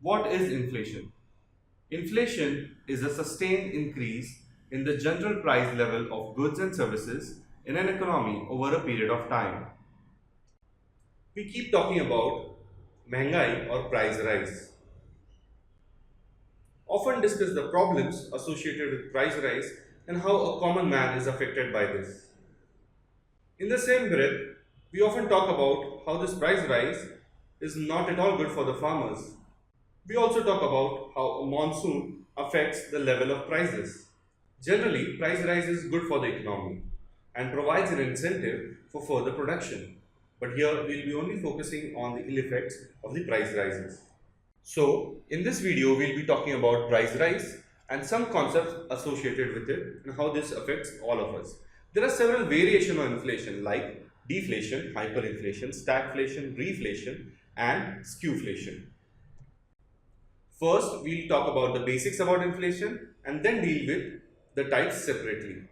What is inflation? Inflation is a sustained increase in the general price level of goods and services in an economy over a period of time. We keep talking about महंगाई or price rise. Often discuss the problems associated with price rise and how a common man is affected by this. In the same breath, we often talk about how this price rise is not at all good for the farmers. We also talk about how a monsoon affects the level of prices. Generally, price rise is good for the economy and provides an incentive for further production. But here we will be only focusing on the ill effects of the price rises. So, in this video, we will be talking about price rise and some concepts associated with it and how this affects all of us. There are several variations of inflation like deflation, hyperinflation, stagflation, reflation, and skewflation. First, we will talk about the basics about inflation and then deal with the types separately.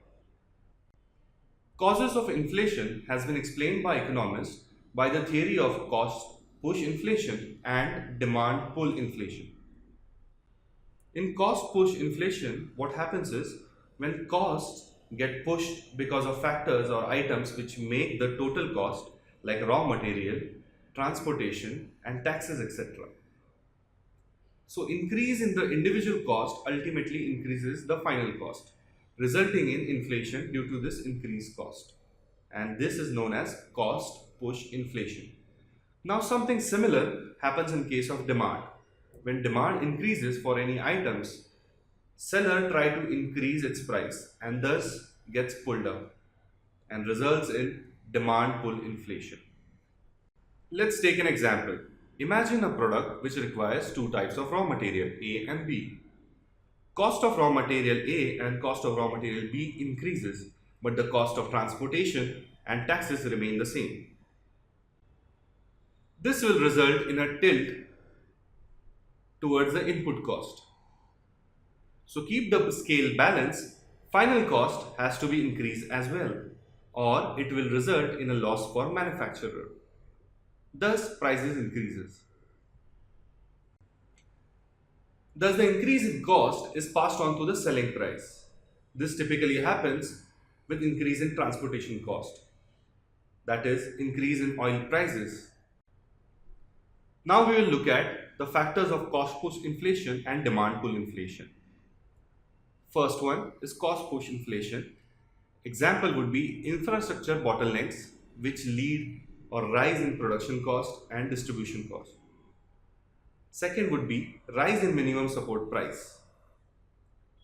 Causes of inflation has been explained by economists by the theory of cost push inflation and demand pull inflation. In cost push inflation, what happens is when costs get pushed because of factors or items which make the total cost like raw material, transportation and taxes etc. So increase in the individual cost ultimately increases the final cost, resulting in inflation due to this increased cost. And this is known as cost push inflation. Now something similar happens in case of demand. When demand increases for any items, seller try to increase its price and thus gets pulled up and results in demand pull inflation. Let's take an example. Imagine a product which requires two types of raw material A and B. Cost of raw material A and cost of raw material B increases, but the cost of transportation and taxes remain the same. This will result in a tilt towards the input cost. So keep the scale balanced, final cost has to be increased as well, or it will result in a loss for manufacturer. Thus prices increases. Thus the increase in cost is passed on to the selling price. This typically happens with increase in transportation cost, that is increase in oil prices. Now we will look at the factors of cost push inflation and demand pull inflation. First one is cost push inflation. Example would be infrastructure bottlenecks which lead or rise in production cost and distribution cost. Second would be rise in minimum support price,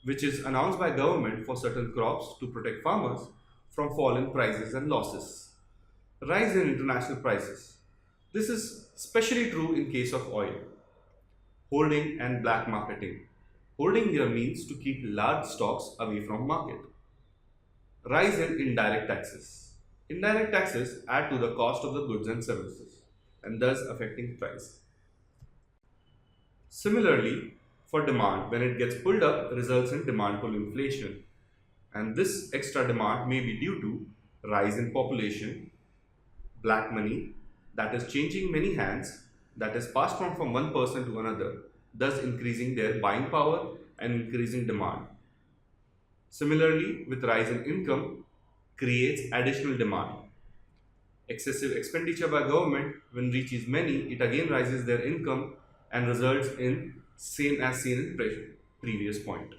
which is announced by government for certain crops to protect farmers from fall in prices and losses. Rise in international prices. This is especially true in case of oil. Holding and black marketing. Holding here means to keep large stocks away from market. Rise in indirect taxes. Indirect taxes add to the cost of the goods and services and thus affecting price. Similarly, for demand, when it gets pulled up, results in demand pull inflation. And this extra demand may be due to rise in population, black money, that is changing many hands, that is passed on from one person to another, thus increasing their buying power and increasing demand. Similarly, with rise in income, creates additional demand. Excessive expenditure by government, when reaches many, it again rises their income and results in same as seen in previous point.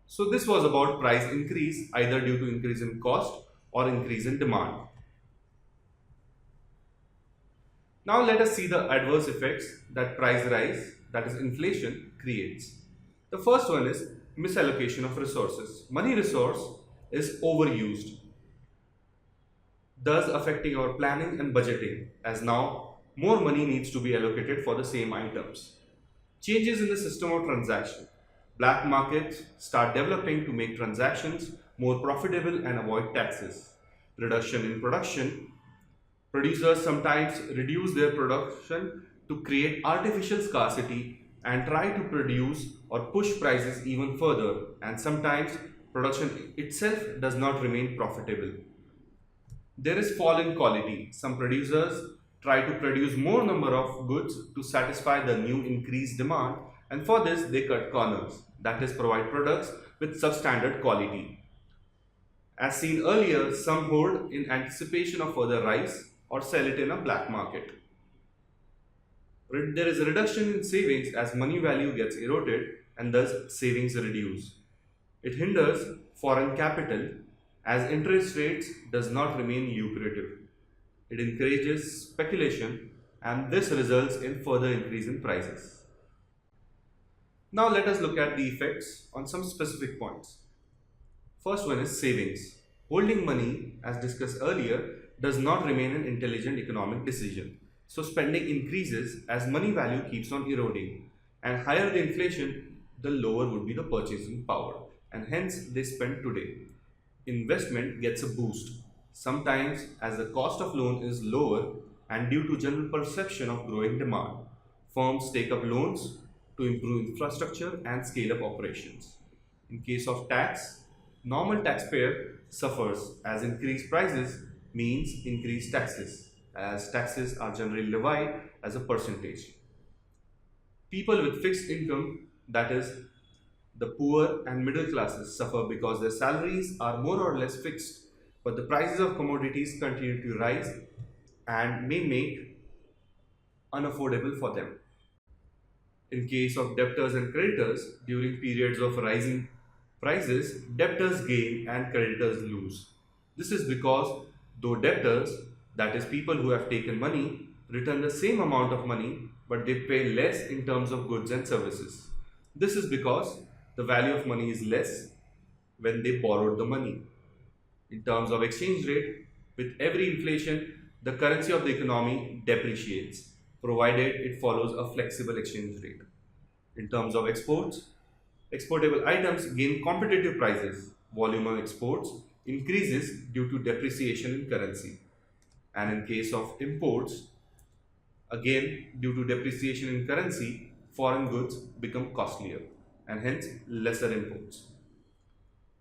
So this was about price increase either due to increase in cost or increase in demand. Now let us see the adverse effects that price rise, that is inflation, creates. The first one is misallocation of resources. Money resource is overused, thus affecting our planning and budgeting, as now more money needs to be allocated for the same items. Changes in the system of transaction. Black markets start developing to make transactions more profitable and avoid taxes. Reduction in production. Producers sometimes reduce their production to create artificial scarcity and try to produce or push prices even further, and sometimes production itself does not remain profitable. There is fall in quality. Some producers try to produce more number of goods to satisfy the new increased demand, and for this they cut corners, that is provide products with substandard quality. As seen earlier, some hold in anticipation of further rise or sell it in a black market. There is a reduction in savings as money value gets eroded and thus savings reduce. It hinders foreign capital as interest rates does not remain lucrative. It encourages speculation and this results in further increase in prices. Now let us look at the effects on some specific points. First one is savings. Holding money, as discussed earlier, does not remain an intelligent economic decision. So spending increases as money value keeps on eroding, and higher the inflation, the lower would be the purchasing power, and hence they spend today. Investment gets a boost, sometimes as the cost of loan is lower and due to general perception of growing demand. Firms take up loans to improve infrastructure and scale up operations. In case of tax, normal taxpayer suffers as increased prices means increased taxes, as taxes are generally levied as a percentage. People with fixed income, that is, the poor and middle classes, suffer because their salaries are more or less fixed, but the prices of commodities continue to rise and may make unaffordable for them. In case of debtors and creditors, during periods of rising prices, debtors gain and creditors lose. This is because though debtors, that is people who have taken money, return the same amount of money but they pay less in terms of goods and services. This is because the value of money is less when they borrowed the money. In terms of exchange rate, with every inflation, the currency of the economy depreciates, provided it follows a flexible exchange rate. In terms of exports, exportable items gain competitive prices. Volume of exports increases due to depreciation in currency. And in case of imports, again due to depreciation in currency, foreign goods become costlier and hence lesser imports.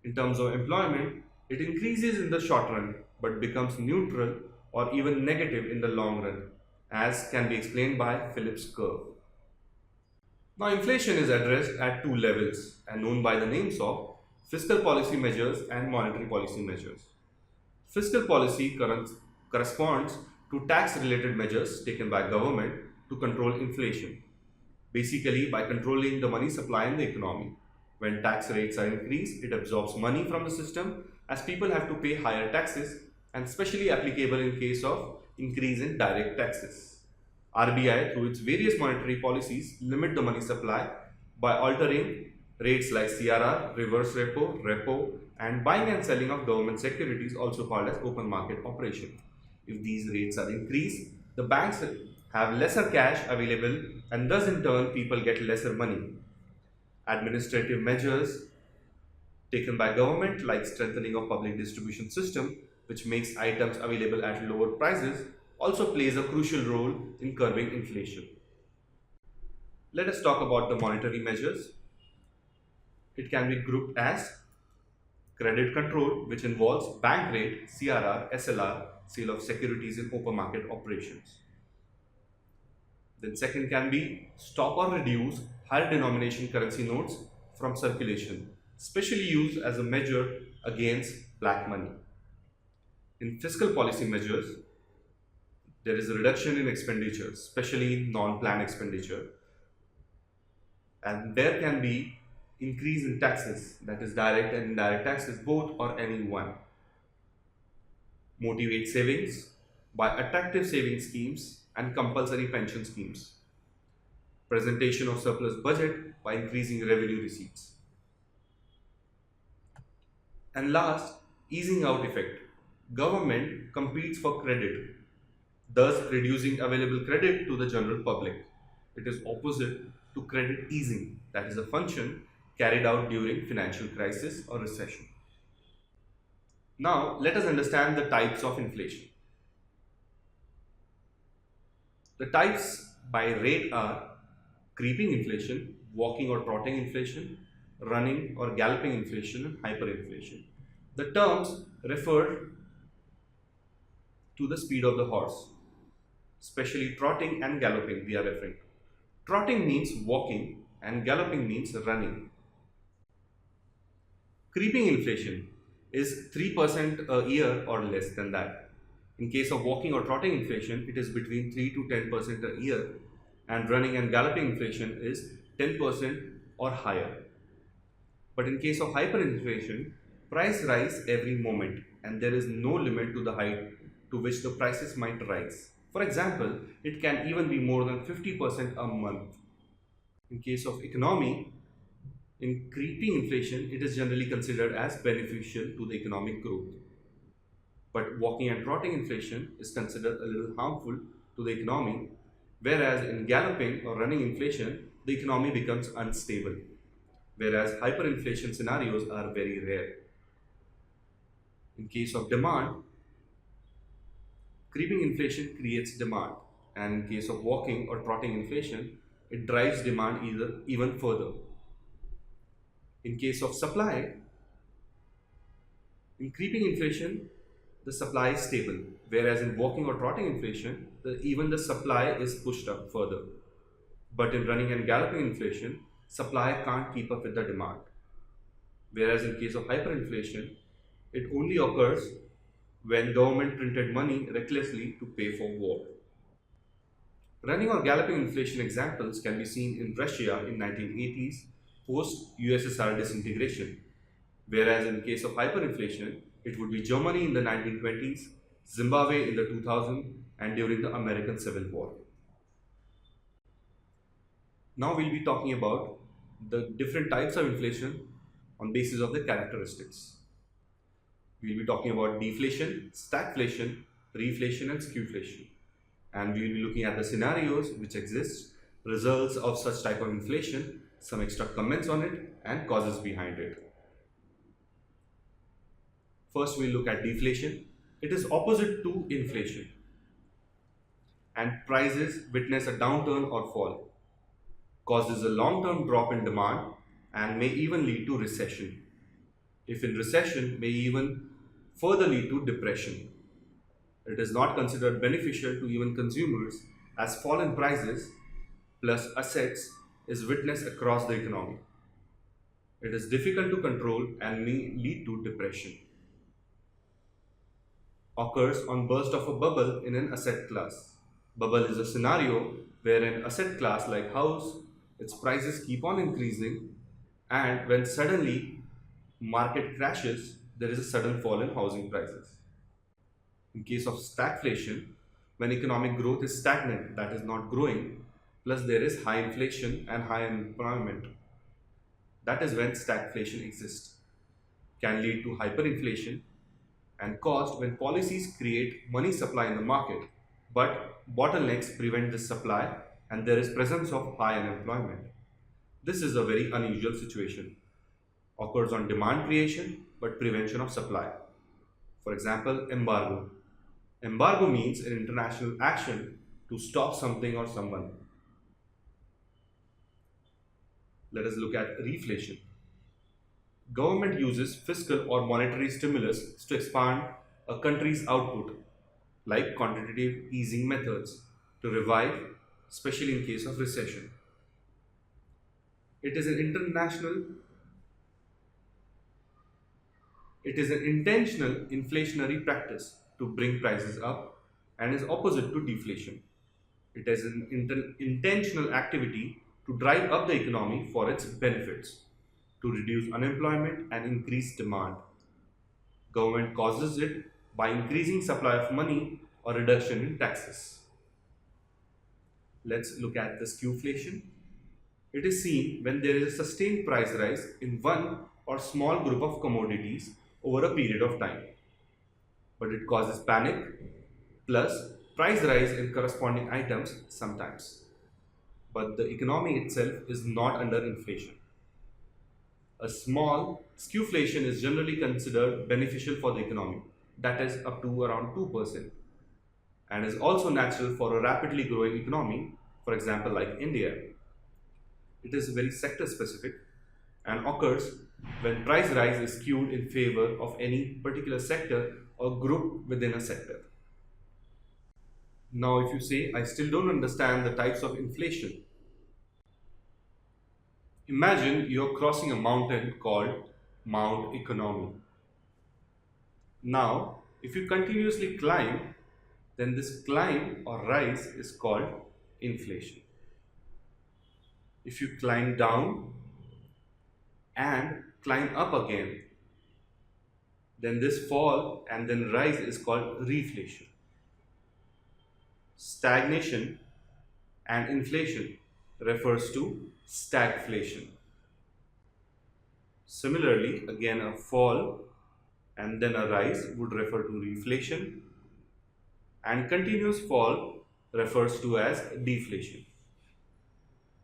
In terms of employment, it increases in the short run but becomes neutral or even negative in the long run, as can be explained by Phillips curve. Now, inflation is addressed at two levels and known by the names of fiscal policy measures and monetary policy measures. Fiscal policy corresponds to tax-related measures taken by government to control inflation, basically by controlling the money supply in the economy. When tax rates are increased, it absorbs money from the system as people have to pay higher taxes, and especially applicable in case of increase in direct taxes. RBI, through its various monetary policies, limit the money supply by altering rates like CRR, reverse repo, and buying and selling of government securities, also called as open market operation. If these rates are increased, the banks have lesser cash available and thus in turn people get lesser money. Administrative measures taken by government like strengthening of public distribution system, which makes items available at lower prices, also plays a crucial role in curbing inflation. Let us talk about the monetary measures. It can be grouped as credit control, which involves bank rate, CRR, SLR, sale of securities in open market operations. Then second can be stop or reduce higher denomination currency notes from circulation, specially used as a measure against black money. In fiscal policy measures, there is a reduction in expenditure, especially non-planned expenditure, and there can be increase in taxes, that is direct and indirect taxes, both or any one. Motivate savings by attractive saving schemes and compulsory pension schemes. Presentation of surplus budget by increasing revenue receipts. And last, easing out effect. Government competes for credit, thus reducing available credit to the general public. It is opposite to credit easing, that is a function carried out during financial crisis or recession. Now, let us understand the types of inflation. The types by rate are creeping inflation, walking or trotting inflation, running or galloping inflation, and hyperinflation. The terms refer to the speed of the horse. especially trotting and galloping we are referring to. Trotting means walking and galloping means running. Creeping inflation is 3% a year or less than that. In case of walking or trotting inflation, it is between 3 to 10% a year, and running and galloping inflation is 10% or higher. But in case of hyperinflation, price rise every moment and there is no limit to the height to which the prices might rise. For example, it can even be more than 50% a month. In case of economy, in creeping inflation, it is generally considered as beneficial to the economic growth. But walking and trotting inflation is considered a little harmful to the economy, whereas in galloping or running inflation, the economy becomes unstable, whereas hyperinflation scenarios are very rare. In case of demand, creeping inflation creates demand, and in case of walking or trotting inflation, it drives demand even further. In case of supply, in creeping inflation, the supply is stable, whereas in walking or trotting inflation, even the supply is pushed up further. But in running and galloping inflation, supply can't keep up with the demand. Whereas in case of hyperinflation, it only occurs when government printed money recklessly to pay for war. Running or galloping inflation examples can be seen in Russia in 1980s post USSR disintegration, whereas in case of hyperinflation, it would be Germany in the 1920s, Zimbabwe in the 2000s, and during the American Civil War. Now we'll be talking about the different types of inflation on basis of the characteristics. We'll be talking about deflation, stagflation, reflation and skewflation. And we'll be looking at the scenarios which exist, results of such type of inflation, some extra comments on it and causes behind it. First we'll look at deflation. It is opposite to inflation and prices witness a downturn or fall, causes a long-term drop in demand and may even lead to recession. If in recession, may even further lead to depression. It is not considered beneficial to even consumers as fall in prices plus assets is witnessed across the economy. It is difficult to control and may lead to depression. Occurs on burst of a bubble in an asset class. Bubble is a scenario where an asset class like house, its prices keep on increasing, and when suddenly market crashes, there is a sudden fall in housing prices. In case of stagflation, when economic growth is stagnant, that is not growing, plus there is high inflation and high unemployment, that is when stagflation exists. Can lead to hyperinflation and caused when policies create money supply in the market, but bottlenecks prevent this supply and there is presence of high unemployment. This is a very unusual situation. Occurs on demand creation but prevention of supply. For example, embargo. Embargo means an international action to stop something or someone. Let us look at reflation. Government uses fiscal or monetary stimulus to expand a country's output, like quantitative easing methods, to revive, especially in case of recession. It is an intentional inflationary practice to bring prices up and is opposite to deflation. It is an intentional activity to drive up the economy for its benefits, to reduce unemployment and increase demand. Government causes it by increasing supply of money or reduction in taxes. Let's look at the skewflation. It is seen when there is a sustained price rise in one or small group of commodities over a period of time. But it causes panic plus price rise in corresponding items sometimes. But the economy itself is not under inflation. A small skewflation is generally considered beneficial for the economy, that is up to around 2%, and is also natural for a rapidly growing economy, for example like India. It is very sector specific and occurs when price rise is skewed in favor of any particular sector or group within a sector. Now, if you say, I still don't understand the types of inflation, imagine you're crossing a mountain called Mount Economy. Now, if you continuously climb, then this climb or rise is called inflation. If you climb down and climb up again, then this fall and then rise is called reflation. Stagnation and inflation refers to stagflation. Similarly, again a fall and then a rise would refer to reflation, and continuous fall refers to as deflation.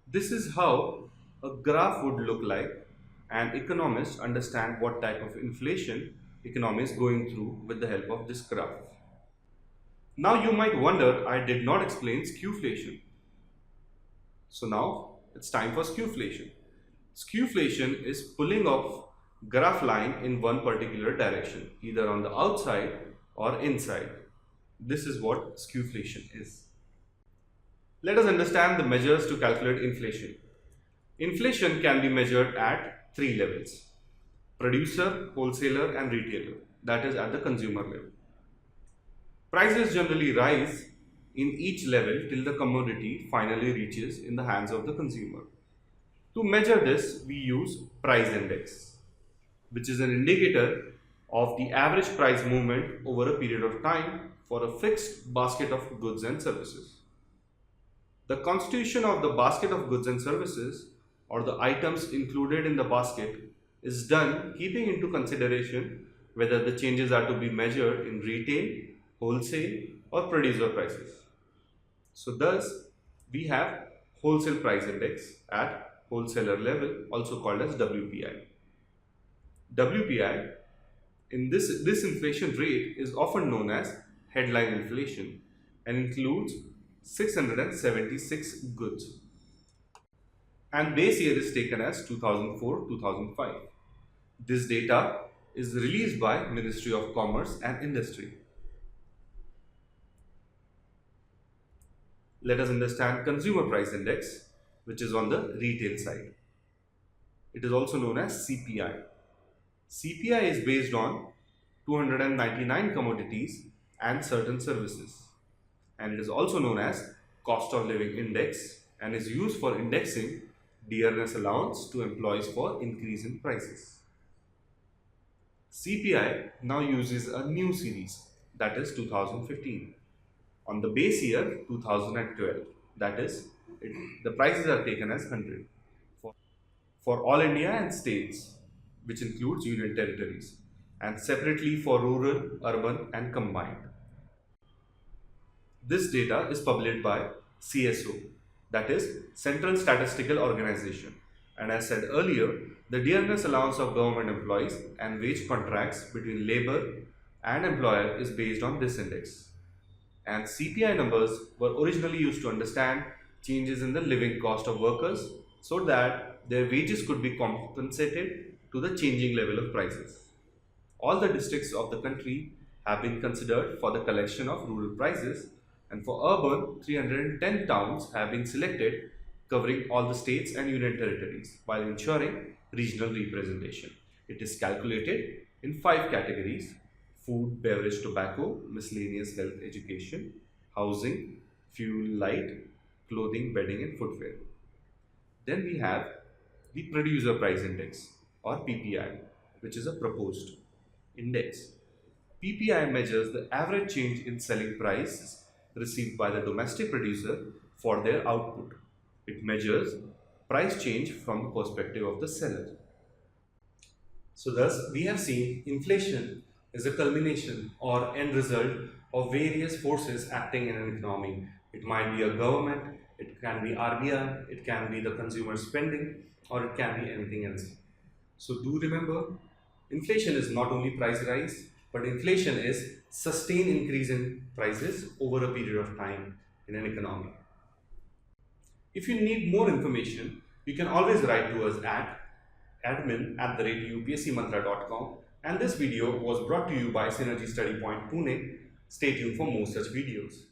This is how a graph would look like, and economists understand what type of inflation economy is going through with the help of this graph. Now you might wonder, I did not explain skewflation. So now it's time for skewflation. Skewflation is pulling off graph line in one particular direction, either on the outside or inside. This is what skewflation is. Let us understand the measures to calculate inflation. Inflation can be measured at three levels: producer, wholesaler and retailer, that is at the consumer level. Prices generally rise in each level till the commodity finally reaches in the hands of the consumer. To measure this, we use price index, which is an indicator of the average price movement over a period of time for a fixed basket of goods and services. The constitution of the basket of goods and services, or the items included in the basket, is done keeping into consideration whether the changes are to be measured in retail, wholesale or producer prices. So thus, we have wholesale price index at wholesaler level, also called as WPI. WPI in this inflation rate is often known as headline inflation and includes 676 goods. And base year is taken as 2004-2005. This data is released by Ministry of Commerce and Industry. Let us understand consumer price index, which is on the retail side. It is also known as CPI. CPI is based on 299 commodities and certain services, and it is also known as cost of living index and is used for indexing dearness allowance to employees for increase in prices. CPI now uses a new series, that is 2015. On the base year 2012, that is, the prices are taken as 100 for all India and states, which includes union territories, and separately for rural, urban and combined. This data is published by CSO, that is Central Statistical Organization, and as said earlier, the dearness allowance of government employees and wage contracts between labor and employer is based on this index. And CPI numbers were originally used to understand changes in the living cost of workers so that their wages could be compensated to the changing level of prices. All the districts of the country have been considered for the collection of rural prices, and for urban, 310 towns have been selected covering all the states and union territories while ensuring regional representation. It is calculated in 5 categories: food, beverage, tobacco, miscellaneous health, education, housing, fuel, light, clothing, bedding and footwear. Then we have the producer price index or PPI, which is a proposed index. PPI measures the average change in selling prices received by the domestic producer for their output. It measures price change from the perspective of the seller. So thus we have seen inflation is a culmination or end result of various forces acting in an economy. It might be a government, it can be RBI, it can be the consumer spending, or it can be anything else. So do remember, inflation is not only price rise, but inflation is sustained increase in prices over a period of time in an economy. If you need more information, you can always write to us at admin@upscmantra.com, and this video was brought to you by Synergy Study Point Pune. Stay tuned for more such videos.